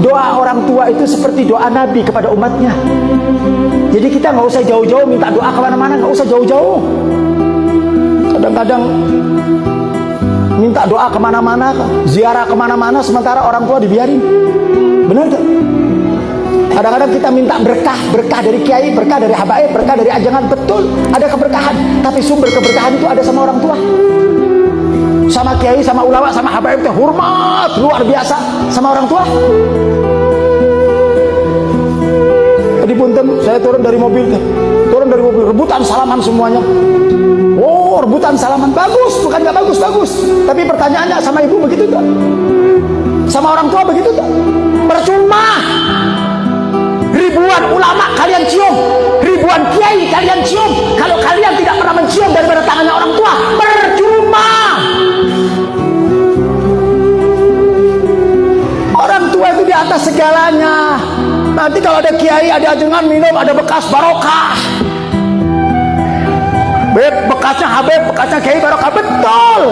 Doa orang tua itu seperti doa Nabi kepada umatnya. Jadi kita nggak usah jauh-jauh minta doa kemana-mana, nggak usah jauh-jauh. Kadang-kadang minta doa kemana-mana, ziarah kemana-mana, sementara orang tua dibiarin. Benar gak? Kadang-kadang kita minta berkah dari kiai, berkah dari habaib, berkah dari ajangan. Betul, ada keberkahan, tapi sumber keberkahan itu ada sama orang tua. Sama kiai, sama ulama, sama habaib itu hormat luar biasa sama orang tua. Tadi punten, saya turun dari mobil, rebutan salaman semuanya. Oh, rebutan salaman, bagus, bukan nggak bagus, bagus. Tapi pertanyaannya, sama ibu begitu tak? Sama orang tua begitu tak? Percuma. Ribuan ulama kalian cium, ribuan kiai kalian cium, kalau kalian tidak pernah mencium daripada tangannya orang tua, percuma. Orang tua itu di atas segalanya. Nanti kalau ada kiai, ada ajengan minum, ada bekas barokah. Bekasnya habib, bekasnya kiai barokah, betul.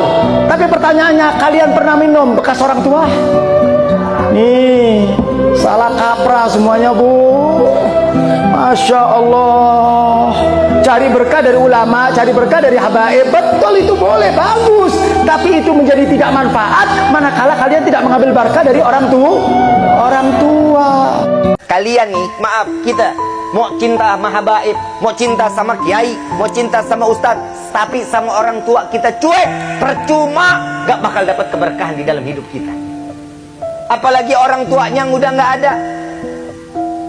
Tapi pertanyaannya, kalian pernah minum bekas orang tua? Nih, salah kaprah semuanya, Bu. Masya Allah. Cari berkah dari ulama, cari berkah dari habaib, betul, itu boleh, bagus. Tapi itu menjadi tidak manfaat manakala kalian tidak mengambil berkah dari orang tua. Kalian nih, maaf, kita mau cinta sama habaib, mau cinta sama kiai, mau cinta sama ustadz, tapi sama orang tua kita cuek, percuma, gak bakal dapat keberkahan di dalam hidup kita. Apalagi orang tuanya yang udah gak ada.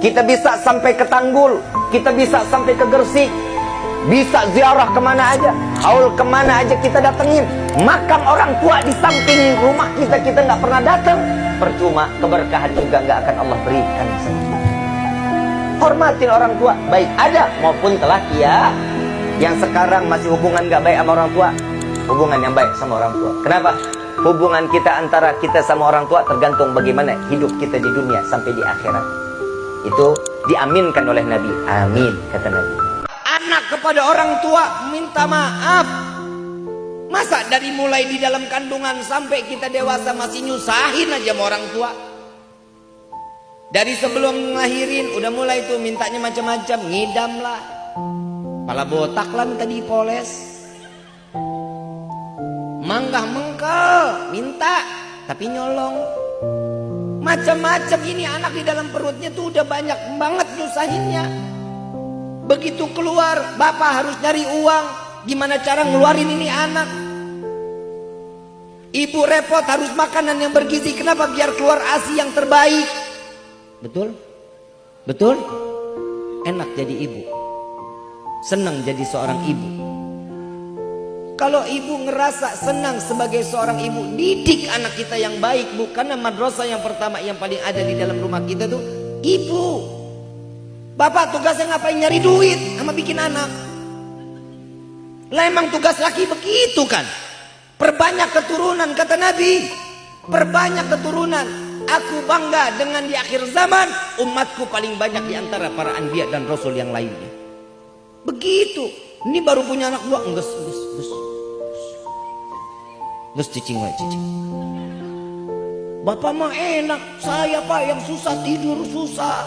Kita bisa sampai ke Tanggul, kita bisa sampai ke Gresik, bisa ziarah kemana aja, haul kemana aja kita datengin. Makam orang tua di samping rumah kita nggak pernah datang, percuma, keberkahan juga nggak akan Allah berikan. Hormatin orang tua, baik ada maupun telah ya. Yang sekarang masih hubungan nggak baik sama orang tua, hubungan yang baik sama orang tua. Kenapa? Hubungan kita antara kita sama orang tua tergantung bagaimana hidup kita di dunia sampai di akhirat. Itu diaminkan oleh Nabi. Amin, kata Nabi. Anak kepada orang tua minta maaf. Masa dari mulai di dalam kandungan sampai kita dewasa masih nyusahin aja sama orang tua? Dari sebelum ngelahirin udah mulai tuh mintanya macam-macam, ngidam lah, kepala botak lah minta dipoles, manggah mengkel minta tapi nyolong. Macam-macam ini anak di dalam perutnya tuh udah banyak banget nyusahinnya. Begitu keluar, bapak harus nyari uang. Gimana cara ngeluarin ini anak? Ibu repot harus makanan yang bergizi. Kenapa? Biar keluar ASI yang terbaik. Betul? Betul? Enak jadi ibu. Senang jadi seorang ibu. Kalau ibu ngerasa senang sebagai seorang ibu, didik anak kita yang baik, Bu. Karena madrasah yang pertama yang paling ada di dalam rumah kita tuh ibu. Bapak tugasnya ngapain? Nyari duit sama bikin anak. Lah emang tugas laki begitu kan? Perbanyak keturunan, kata Nabi. Perbanyak keturunan. Aku bangga dengan di akhir zaman umatku paling banyak di antara para anbiya dan rasul yang lainnya. Begitu. Ini baru punya anak dua, enggak. Terus cicing. Bapak mah enak, saya Pak yang susah tidur susah,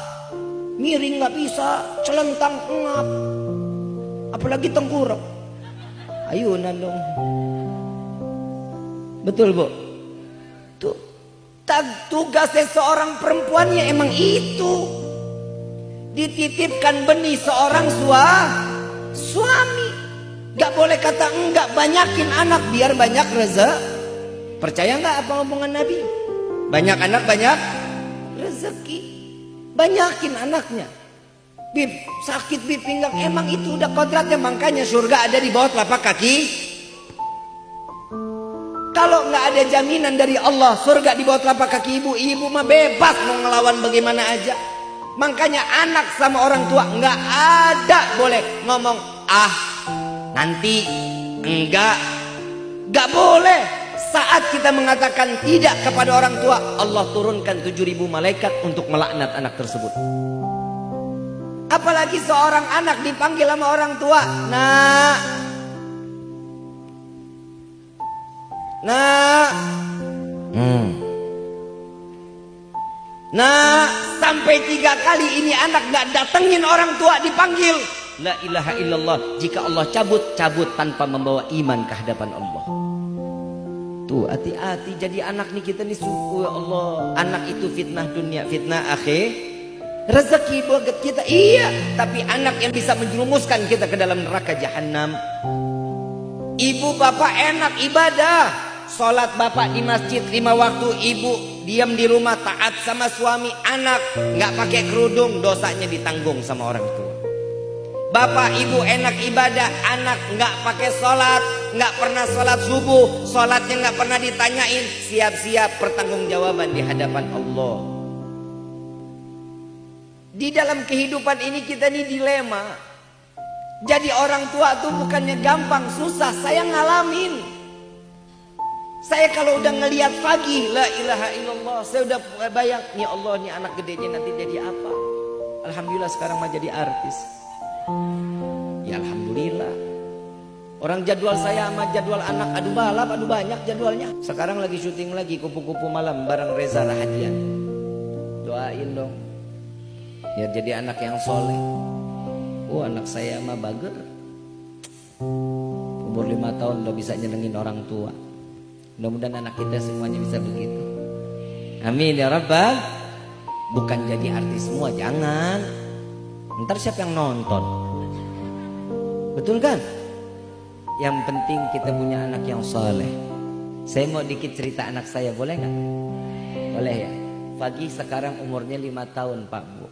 miring nggak bisa, celentang ngap, apalagi tengkurap. Ayunan dong. Betul Bu? Tuh, tugasnya seorang perempuannya emang itu, dititipkan benih seorang suami. Gak boleh kata enggak, banyakin anak biar banyak rezeki. Percaya nggak apa omongan Nabi? Banyak anak banyak rezeki. Banyakin anaknya. Bib, sakit bib pinggang, emang itu udah kodratnya. Makanya surga ada di bawah telapak kaki. Kalau nggak ada jaminan dari Allah surga di bawah telapak kaki ibu, ibu mah bebas mau ngelawan bagaimana aja. Makanya anak sama orang tua nggak ada boleh ngomong nanti, enggak boleh. Saat kita mengatakan tidak kepada orang tua, Allah turunkan 7.000 malaikat untuk melaknat anak tersebut. Apalagi seorang anak dipanggil sama orang tua, nak, Nah, sampai 3 kali ini anak gak datengin orang tua dipanggil. La ilaha illallah. Jika Allah cabut tanpa membawa iman ke hadapan Allah. Tuh, hati-hati jadi anak nih kita nih, suku ya Allah. Anak itu fitnah dunia, fitnah akhir. Rezeki buat kita, iya. Tapi anak yang bisa menjerumuskan kita ke dalam neraka jahanam. Ibu bapak enak ibadah. Sholat bapak di masjid 5 waktu, ibu diam di rumah taat sama suami. Anak nggak pakai kerudung, dosanya ditanggung sama orang tua. Bapak ibu enak ibadah, anak nggak pakai sholat, nggak pernah sholat subuh, sholatnya nggak pernah ditanyain, siap-siap pertanggungjawaban di hadapan Allah. Di dalam kehidupan ini kita nih dilema. Jadi orang tua tuh bukannya gampang, susah. Saya ngalamin. Saya kalau udah ngelihat pagi, la ilaha illallah, saya udah bayang, nih Allah nih anak gedenya nanti jadi apa. Alhamdulillah sekarang mah jadi artis. Ya alhamdulillah. Orang jadwal saya sama jadwal anak adu balap, adu banyak jadwalnya. Sekarang lagi syuting lagi kupu-kupu malam bareng Reza Rahadian. Doain dong biar jadi anak yang soleh. Oh anak saya mah bager, umur 5 tahun udah bisa nyenengin orang tua. Mudah-mudahan anak kita semuanya bisa begitu. Amin ya Rabbal. Bukan jadi artis semua, jangan. Ntar siapa yang nonton? Betul kan? Yang penting kita punya anak yang soleh. Saya mau dikit cerita anak saya, boleh nggak? Boleh ya. Pagi sekarang umurnya 5 tahun Pak Bu.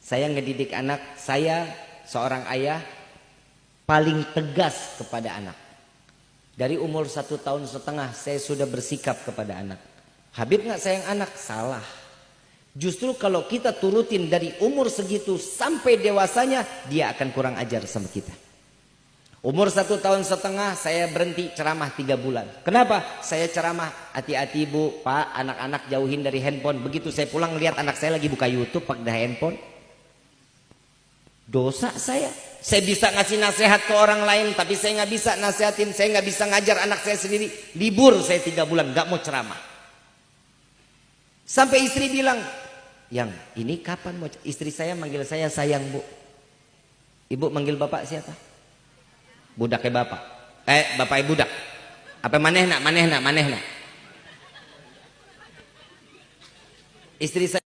Saya ngedidik anak, saya seorang ayah paling tegas kepada anak. Dari umur 1,5 tahun saya sudah bersikap kepada anak. Habib nggak sayang anak? Salah. Justru kalau kita turutin dari umur segitu sampai dewasanya, dia akan kurang ajar sama kita. Umur 1,5 tahun saya berhenti ceramah 3 bulan. Kenapa? Saya ceramah, hati-hati Bu, Pak, anak-anak jauhin dari handphone. Begitu saya pulang lihat anak saya lagi buka YouTube pakai handphone. Dosa saya. Saya bisa ngasih nasihat ke orang lain, tapi saya nggak bisa nasihatin, saya nggak bisa ngajar anak saya sendiri. Libur saya 3 bulan, nggak mau ceramah. Sampai istri bilang, yang ini kapan mau? Istri saya manggil saya sayang Bu. Ibu manggil bapak siapa? Budaknya bapak. Bapaknya budak. Apa manehna? Istri saya